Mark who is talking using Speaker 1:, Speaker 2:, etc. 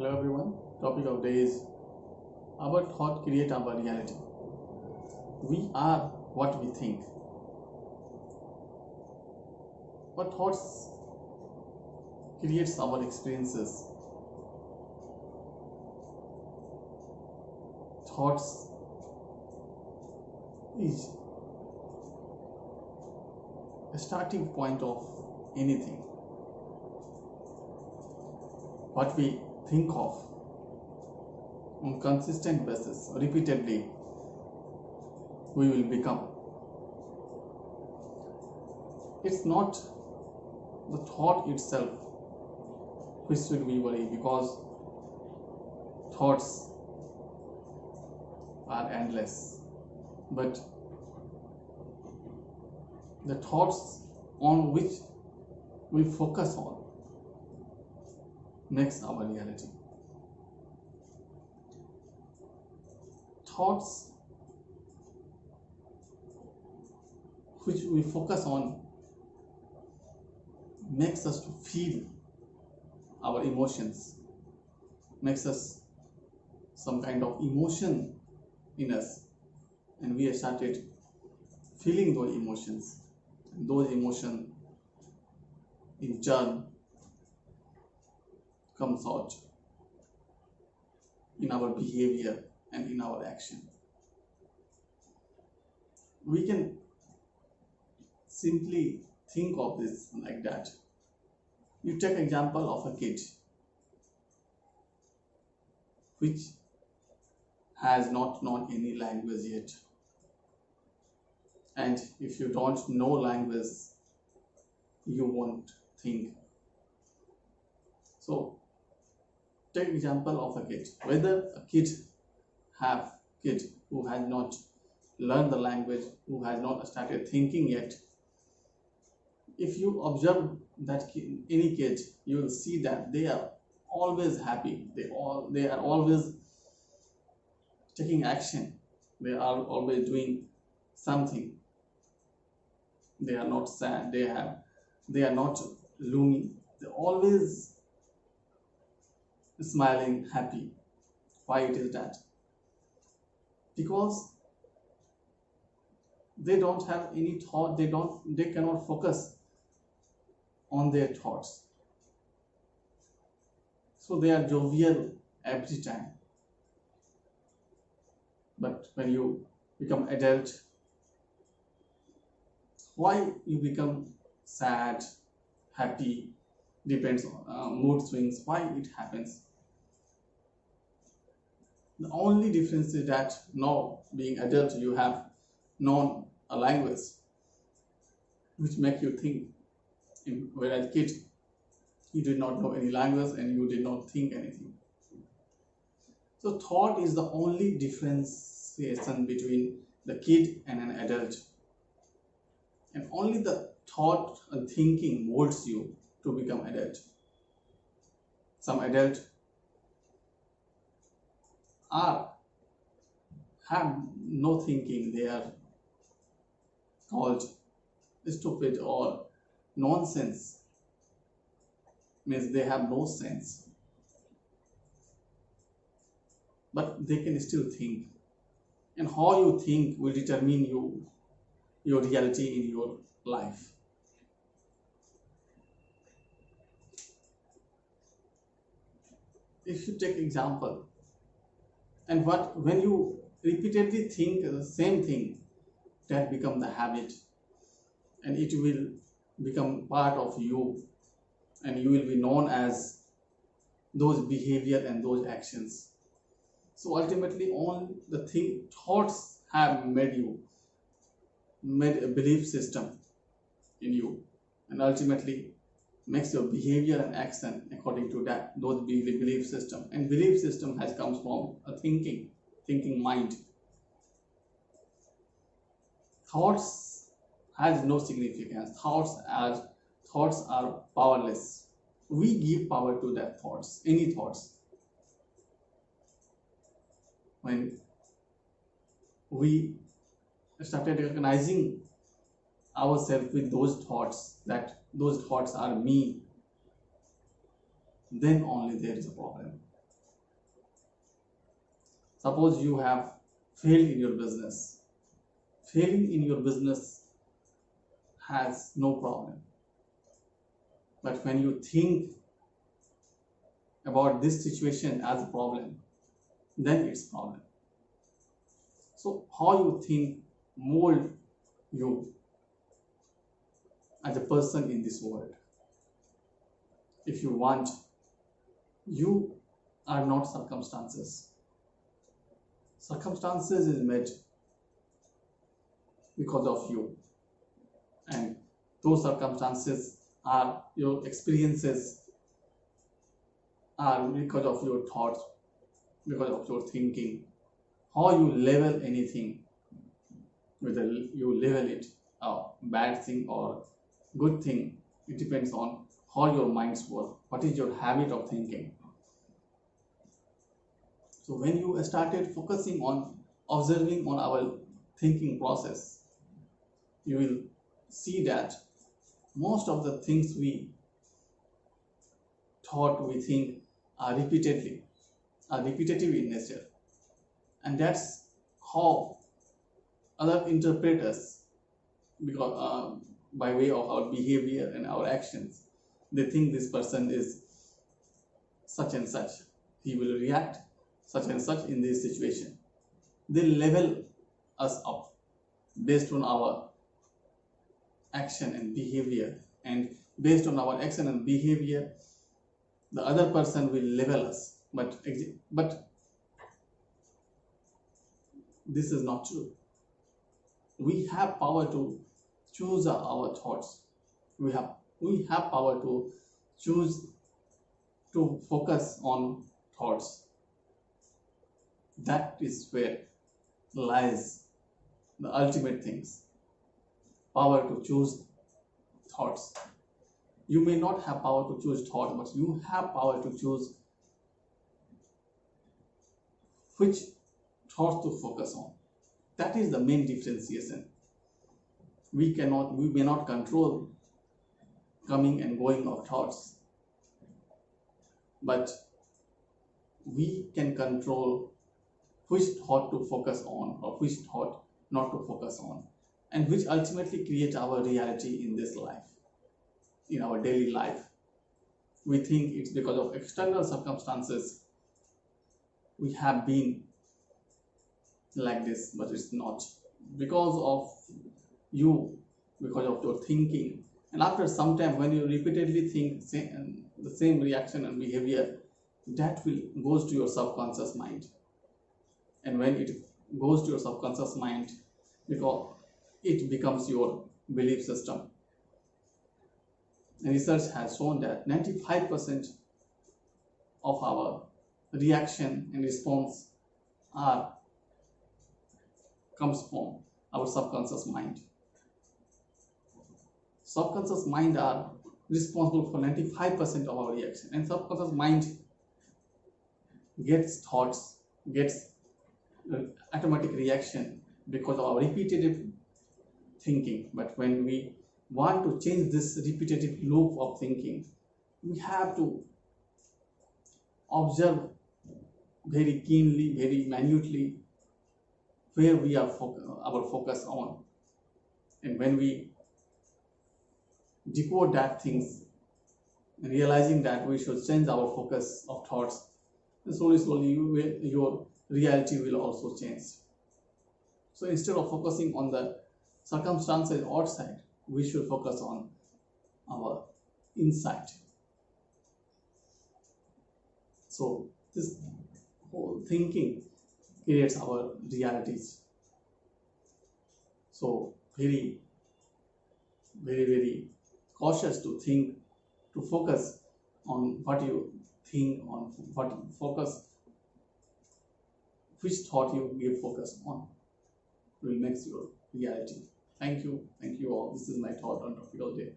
Speaker 1: Hello everyone. Topic of day is our thought create our reality. We are what we think. Our thoughts creates our experiences. Thoughts is a starting point of anything. What we think of on consistent basis, repeatedly, we will become. It's not the thought itself which should be worried, because thoughts are endless, but the thoughts on which we focus on makes our reality. Thoughts which we focus on makes us to feel our emotions, makes us some kind of emotion in us, and we have started feeling those emotions, and those emotions in turn comes out in our behavior and in our action. We can simply think of this like that. You take example of a kid which has not known any language yet, and if you don't know language, you won't think. So take example of a kid. Whether a kid who has not learned the language, who has not started thinking yet, if you observe that any kid, you will see that they are always happy. They are always taking action. They are always doing something. They are not sad. They are not gloomy. They are always smiling, happy. Why it is that? Because they don't have any thought. They cannot focus on their thoughts, so they are jovial every time. But when you become adult, why you become sad, happy, depends on mood swings, why it happens. The only difference is that now, being adult, you have known a language which make you think. Whereas kid, you did not know any language and you did not think anything. So thought is the only differentiation between the kid and an adult, and only the thought and thinking molds you to become adult. Some adult have no thinking. They are called stupid or nonsense, means they have no sense, but they can still think. And how you think will determine your reality in your life. If you take example, and when you repeatedly think the same thing, that become the habit, and it will become part of you, and you will be known as those behavior and those actions. So ultimately, all the thoughts have made a belief system in you, and ultimately makes your behavior and action according to those belief system. And belief system has comes from a thinking mind. Thoughts has no significance. Thoughts are powerless. We give power to that thoughts, any thoughts. When we started recognizing ourselves with those thoughts, that those thoughts are me, then only there is a problem. Suppose you have failed in your business. Failing in your business has no problem. But when you think about this situation as a problem, then it's a problem. So how you think mold you as a person in this world. If you want, you are not circumstances. Circumstances is made because of you, and those circumstances are your experiences, are because of your thoughts, because of your thinking. How you level anything, whether you level it a bad thing or good thing, it depends on how your minds work, what is your habit of thinking. So when you started focusing on observing on our thinking process, you will see that most of the things we thought, we think are repetitive in nature, and that's how other interpreters, because by way of our behavior and our actions, they think this person is such and such, he will react such and such in this situation. They level us up based on our action and behavior, and based on our action and behavior the other person will level us, but this is not true. We have power to choose our thoughts. We have power to choose to focus on thoughts. That is where lies the ultimate things. Power to choose thoughts. You may not have power to choose thought, but you have power to choose which thoughts to focus on. That is the main differentiation. We may not control coming and going of thoughts, but we can control which thought to focus on or which thought not to focus on, and which ultimately create our reality in this life, in our daily life. We think it's because of external circumstances we have been like this, but it's not. Because of you, because of your thinking, and after some time when you repeatedly think the same reaction and behavior, that will goes to your subconscious mind. And when it goes to your subconscious mind, because it becomes your belief system. And research has shown that 95% of our reaction and response comes from our subconscious mind. Subconscious mind are responsible for 95% of our reaction, and subconscious mind gets thoughts, gets automatic reaction because of our repetitive thinking. But when we want to change this repetitive loop of thinking, we have to observe very keenly, very minutely where we are our focus on. And when we decode that things, realizing that we should change our focus of thoughts, and slowly your reality will also change. So instead of focusing on the circumstances outside, we should focus on our inside. So this whole thinking creates our realities. So very cautious to think, to focus on what you think, on what you focus, which thought you give focus on will make your reality. Thank you all. This is my thought on Tropical Day.